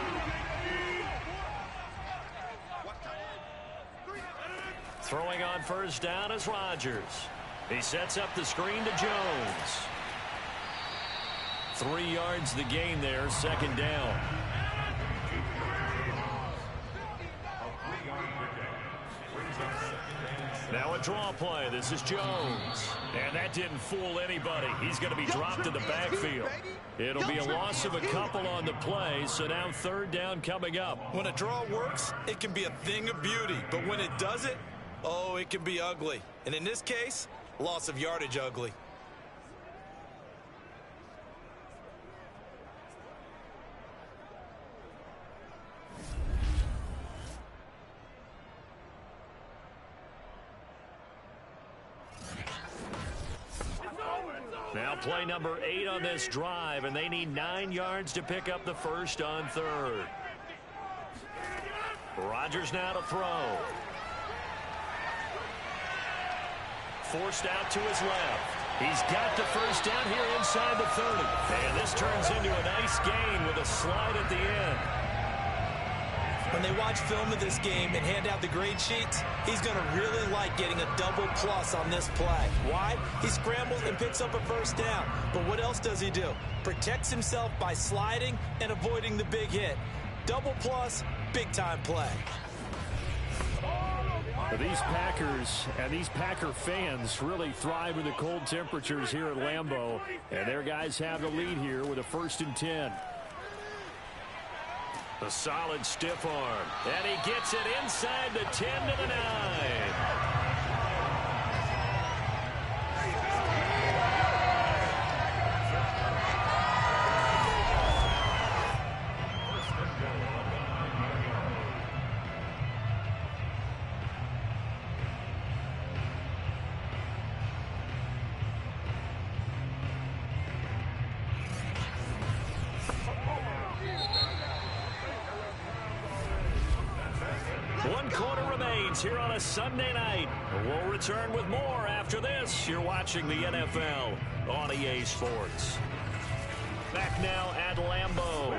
Throwing on 1st down is Rodgers. He sets up the screen to Jones. 3 yards the gain there, 2nd down. Now a draw play. This is Jones. And that didn't fool anybody. He's going to be dropped in the backfield. It'll be a loss of a couple on the play, so now 3rd down coming up. When a draw works, it can be a thing of beauty. But when it doesn't, oh, it can be ugly. And in this case, loss of yardage ugly. Now play number 8 on this drive, and they need 9 yards to pick up the 1st on 3rd. Rodgers now to throw. Forced out to his left. He's got the first down here inside the 30. And this turns into a nice gain with a slide at the end. When they watch film of this game and hand out the grade sheets, he's going to really like getting a double plus on this play. Why? He scrambles and picks up a first down. But what else does he do? Protects himself by sliding and avoiding the big hit. Double plus, big-time play. These Packers and these Packer fans really thrive in the cold temperatures here at Lambeau. And their guys have the lead here with a 1st and 10. A solid stiff arm. And he gets it inside the 10 to the 9. One quarter remains here on a Sunday night. We'll return with more after this. You're watching the NFL on EA Sports. Back now at Lambeau.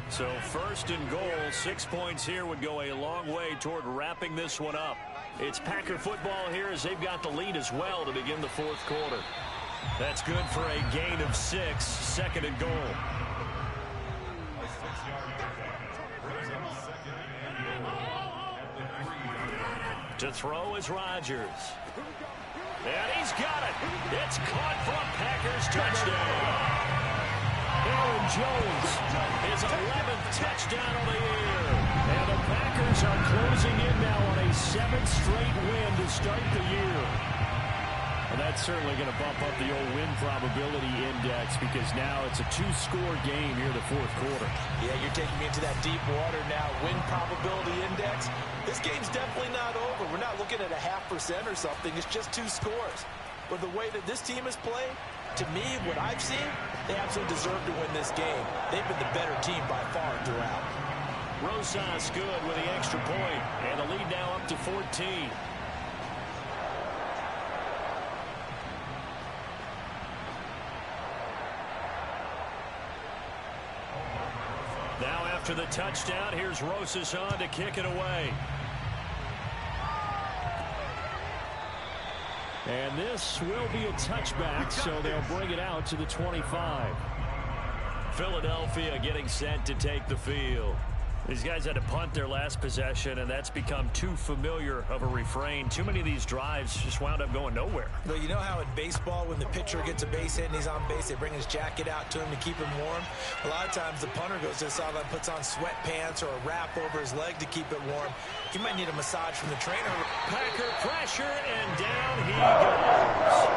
So 1st and goal, 6 points here would go a long way toward wrapping this one up. It's Packer football here as they've got the lead as well to begin the 4th quarter. That's good for a gain of 6, 2nd and goal. To throw is Rodgers. And he's got it. It's caught for a Packers touchdown. Aaron Jones, his 11th touchdown of the year. And the Packers are closing in now on a 7th straight win to start the year. And that's certainly going to bump up the old win probability index because now it's a 2-score game here in the 4th quarter. Yeah, you're taking me into that deep water now. Win probability index. This game's definitely not over. We're not looking at a 0.5% or something. It's just 2 scores. But the way that this team has played, to me, what I've seen, they absolutely deserve to win this game. They've been the better team by far throughout. Rosas good with the extra point. And the lead now up to 14. Now after the touchdown, here's Rosas on to kick it away. And this will be a touchback, so they'll bring it out to the 25. Philadelphia getting set to take the field. These guys had to punt their last possession, and that's become too familiar of a refrain. Too many of these drives just wound up going nowhere. Well, you know how in baseball, when the pitcher gets a base hit and he's on base, they bring his jacket out to him to keep him warm? A lot of times the punter goes to the sideline, puts on sweatpants or a wrap over his leg to keep it warm. He might need a massage from the trainer. Packer pressure, and down he goes.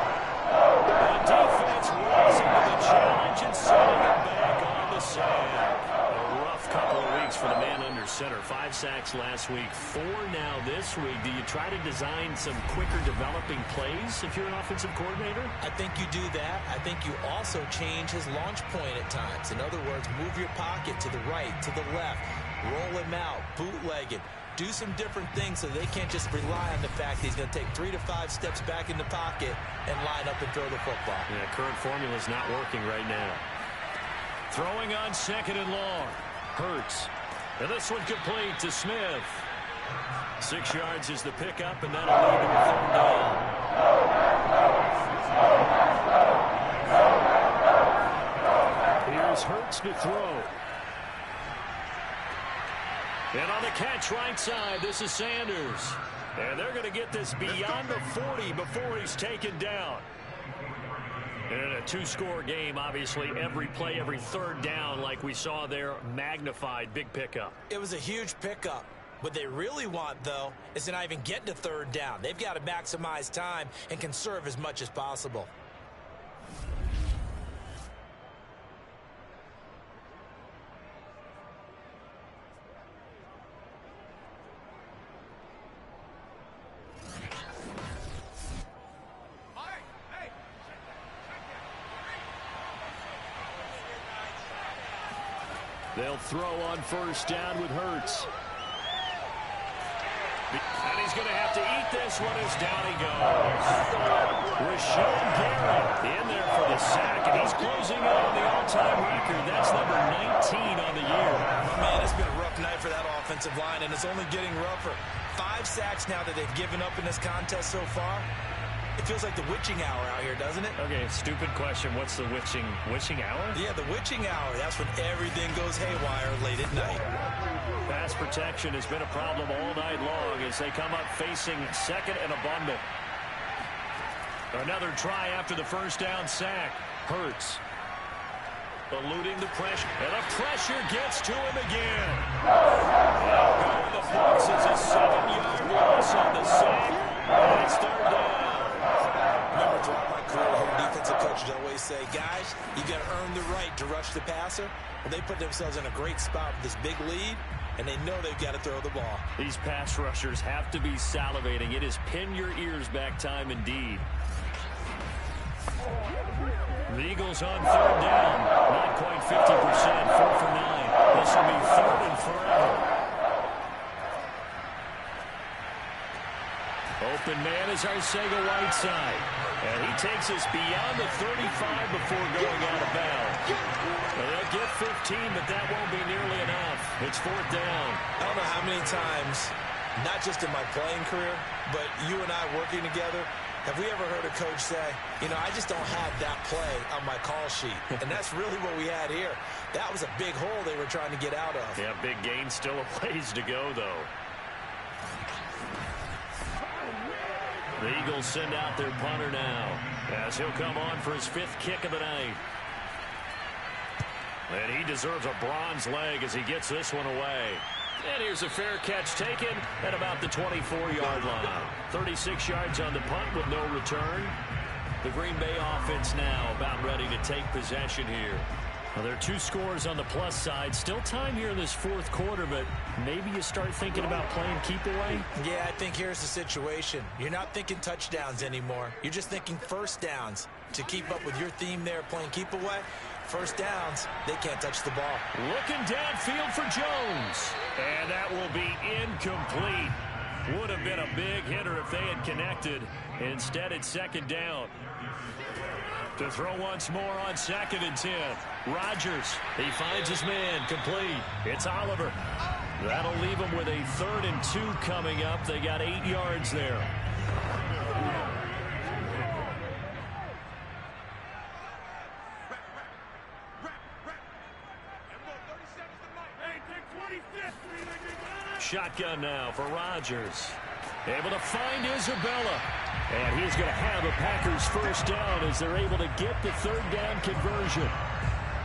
The defense rising to the challenge and setting it back on the sand. A rough couple of weeks for the man under center. 5 sacks last week, 4 now this week. Do you try to design some quicker developing plays if you're an offensive coordinator? I think you do that. I think you also change his launch point at times. In other words, move your pocket to the right, to the left, roll him out, bootleg it. Do some different things so they can't just rely on the fact that he's going to take 3 to 5 steps back in the pocket and line up and throw the football. Yeah, current formula is not working right now. Throwing on 2nd and long. Hurts. And this one complete to Smith. 6 yards is the pickup, and that'll lead to a 3rd down. Here's Hurts to throw. And on the catch right side, this is Sanders. And they're going to get this beyond the 40 before he's taken down. And in a 2-score game, obviously, every play, every 3rd down, like we saw there, magnified, big pickup. It was a huge pickup. What they really want, though, is to not even get to 3rd down. They've got to maximize time and conserve as much as possible. They'll throw on 1st down with Hurts. And he's going to have to eat this one as down he goes. Rashawn Gary in there for the sack, and he's closing in on the all-time record. That's number 19 on the year. Man, it's been a rough night for that offensive line, and it's only getting rougher. 5 sacks now that they've given up in this contest so far. It feels like the witching hour out here, doesn't it? Okay, stupid question. What's the witching hour? Yeah, the witching hour. That's when everything goes haywire late at night. Pass protection has been a problem all night long as they come up facing second and a bundle. Another try after the first down sack. Hurts eluding the pressure, and the pressure gets to him again. And the box is a 7-yard loss on the sack, and it's third down. Remember, throughout my career here, defensive coaches always say, guys, you got to earn the right to rush the passer. Well, they put themselves in a great spot with this big lead, and they know they've got to throw the ball. These pass rushers have to be salivating. It is pin your ears back time indeed. The Eagles on third down. Not quite 50%. 4 for 9. This will be third and forever. Open man is Arcega-Whiteside. And he takes us beyond the 35 before going out of bounds. They'll get 15, but that won't be nearly enough. It's fourth down. I don't know how many times, not just in my playing career, but you and I working together, have we ever heard a coach say, you know, I just don't have that play on my call sheet? And that's really what we had here. That was a big hole they were trying to get out of. Yeah, big gain, still a ways to go, though. The Eagles send out their punter now as he'll come on for his 5th kick of the night. And he deserves a bronze leg as he gets this one away. And here's a fair catch taken at about the 24-yard line. 36 yards on the punt with no return. The Green Bay offense now about ready to take possession here. Well, there are 2 scores on the plus side. Still time here in this fourth quarter, but maybe you start thinking about playing keep away? Yeah, I think here's the situation. You're not thinking touchdowns anymore. You're just thinking first downs. To keep up with your theme there, playing keep away, first downs, they can't touch the ball. Looking downfield for Jones. And that will be incomplete. Would have been a big hitter if they had connected. Instead, it's second down. To throw once more on 2nd and 10. Rodgers, he finds his man, complete. It's Oliver. That'll leave him with a 3rd and 2 coming up. They got 8 yards there. Shotgun now for Rodgers. Able to find Isabella. And he's going to have a Packers first down as they're able to get the 3rd down conversion.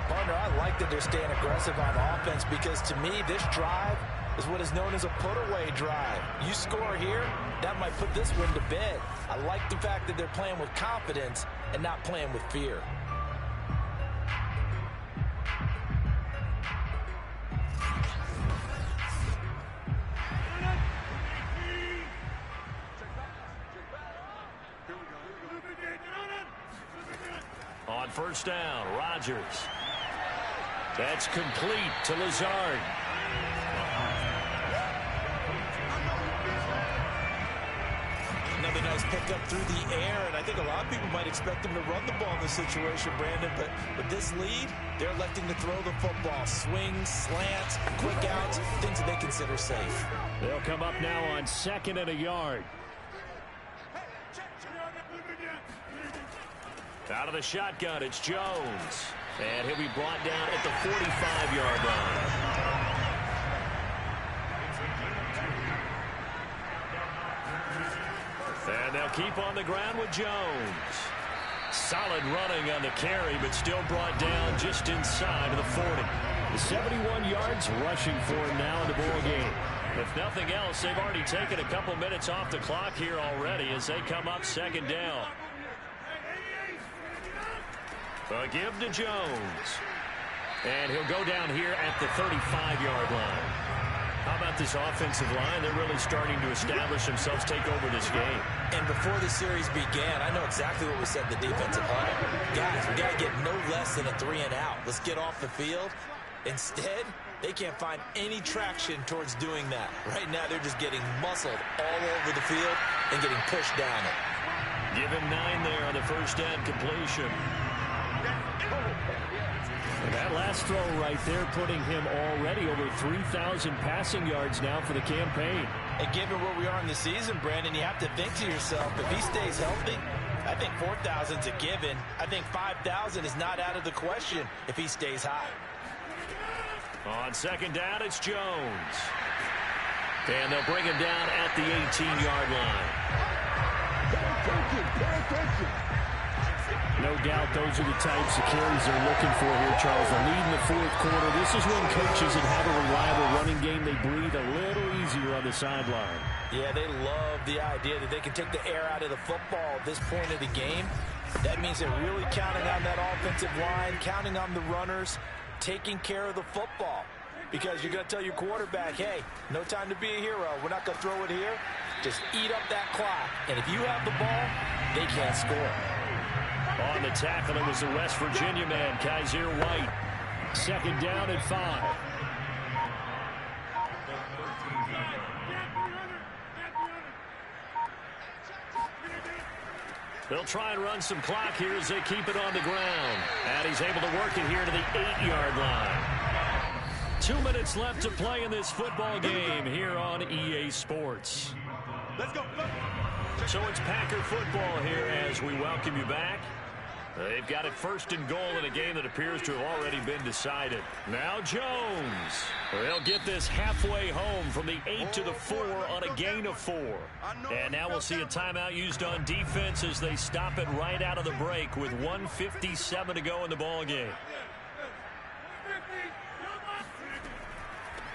Partner, I like that they're staying aggressive on offense because to me, this drive is what is known as a put-away drive. You score here, that might put this one to bed. I like the fact that they're playing with confidence and not playing with fear. On first down, Rodgers. That's complete to Lazard. Another nice pickup through the air, and I think a lot of people might expect them to run the ball in this situation, Brandon, but with this lead, they're electing to throw the football. Swings, slants, quick outs, things that they consider safe. They'll come up now on 2nd and a yard. Out of the shotgun, it's Jones. And he'll be brought down at the 45-yard line. And they'll keep on the ground with Jones. Solid running on the carry, but still brought down just inside of the 40. The 71 yards rushing for him now in the ball game. If nothing else, they've already taken a couple minutes off the clock here already as they come up 2nd down. A give to Jones. And he'll go down here at the 35-yard line. How about this offensive line? They're really starting to establish themselves, take over this game. And before the series began, I know exactly what we said in the defensive line. Guys, we got to get no less than a 3 and out. Let's get off the field. Instead, They can't find any traction towards doing that. Right now, they're just getting muscled all over the field and getting pushed down it. Give him 9 there on the first down completion. And that last throw right there putting him already over 3,000 passing yards now for the campaign. And given where we are in the season, Brandon, you have to think to yourself, if he stays healthy, I think 4,000 is a given. I think 5,000 is not out of the question if he stays high. On second down, it's Jones. And they'll bring him down at the 18-yard line. No doubt those are the types of carries they're looking for here, Charles. The lead in the fourth quarter. This is when coaches that have a reliable running game, they breathe a little easier on the sideline. Yeah, they love the idea that they can take the air out of the football at this point of the game. That means they're really counting on that offensive line, counting on the runners, taking care of the football. Because you're going to tell your quarterback, hey, no time to be a hero. We're not going to throw it here. Just eat up that clock. And if you have the ball, they can't score. On the tackle, it was the West Virginia man, Kaiser White. Second down and 5. They'll try and run some clock here as they keep it on the ground. And he's able to work it here to the 8-yard line. 2 minutes left to play in this football game here on EA Sports. Let's go. So it's Packer football here as we welcome you back. They've got it first and goal in a game that appears to have already been decided. Now Jones. They'll get this halfway home from the 8 to the 4 on a gain of 4. And now we'll see a timeout used on defense as they stop it right out of the break with 1:57 to go in the ball game.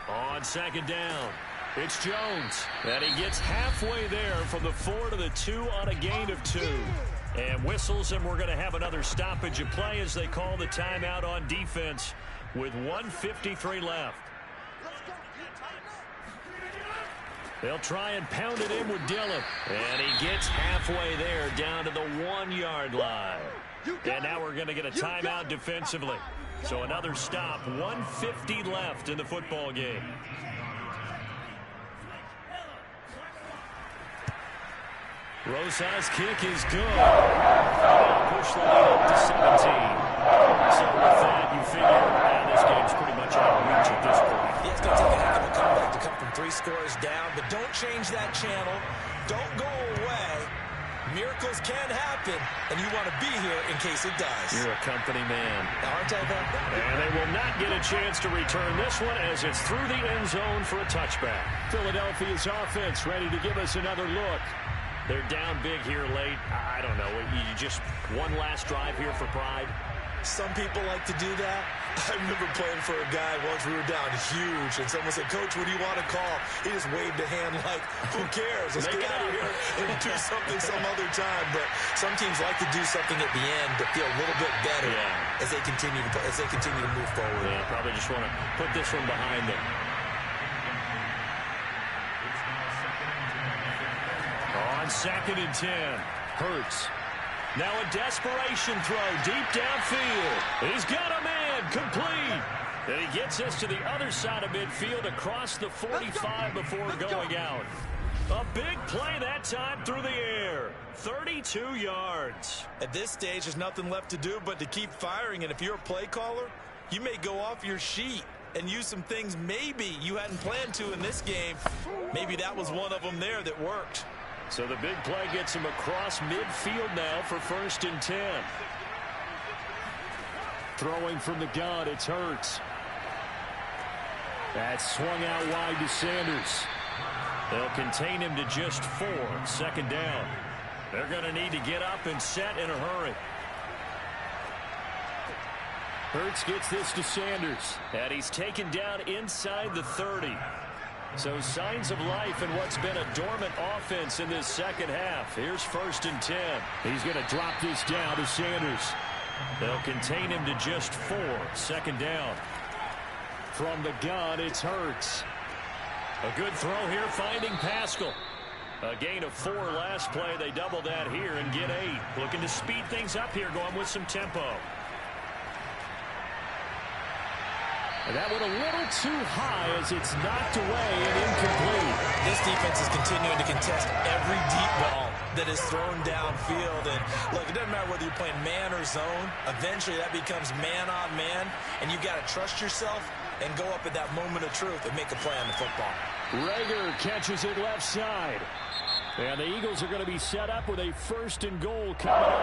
On second down, it's Jones. And he gets halfway there from the 4 to the 2 on a gain of 2. And whistles, and we're going to have another stoppage of play as they call the timeout on defense with 1:53 left. They'll try and pound it in with Dillon. And he gets halfway there down to the 1-yard line. And now we're going to get a timeout defensively. So another stop, 1:50 left in the football game. Rosa's kick is good. They'll push the lead up to 17. So with that, you figure this game's pretty much out of reach at this point. Yeah, it's going to take a heck of a comeback to come from 3 scores down, but don't change that channel. Don't go away. Miracles can happen, and you want to be here in case it does. You're a company man. Aren't I, though? And they will not get a chance to return this one as it's through the end zone for a touchback. Philadelphia's offense ready to give us another look. They're down big here late. I don't know. You just one last drive here for pride. Some people like to do that. I remember playing for a guy once. We were down huge, and someone said, "Coach, what do you want to call?" He just waved a hand like, "Who cares? Let's get out of here and do something some other time." But some teams like to do something at the end to feel a little bit better as they continue to move forward. Yeah, probably just want to put this one behind them. On second and 10, Hurts. Now a desperation throw deep downfield. He's got a man complete. And he gets us to the other side of midfield across the 45 before going out. A big play that time through the air. 32 yards. At this stage, there's nothing left to do but to keep firing. And if you're a play caller, you may go off your sheet and use some things maybe you hadn't planned to in this game. Maybe that was one of them there that worked. So the big play gets him across midfield now for first and 10. Throwing from the gun, it's Hurts. That's swung out wide to Sanders. They'll contain him to just 4. Second down. They're going to need to get up and set in a hurry. Hurts gets this to Sanders. And he's taken down inside the 30. So signs of life in what's been a dormant offense in this second half. Here's first and 10. He's going to drop this down to Sanders. They'll contain him to just 4. Second down. From the gun, it's Hurts. A good throw here, finding Pascal. A gain of 4 last play. They double that here and get 8. Looking to speed things up here, going with some tempo. And that went a little too high as it's knocked away and incomplete. This defense is continuing to contest every deep ball that is thrown downfield. And look, it doesn't matter whether you're playing man or zone. Eventually that becomes man on man, and you've got to trust yourself and go up at that moment of truth and make a play on the football. Reagor catches it left side. And the Eagles are going to be set up with a 1st and goal coming up.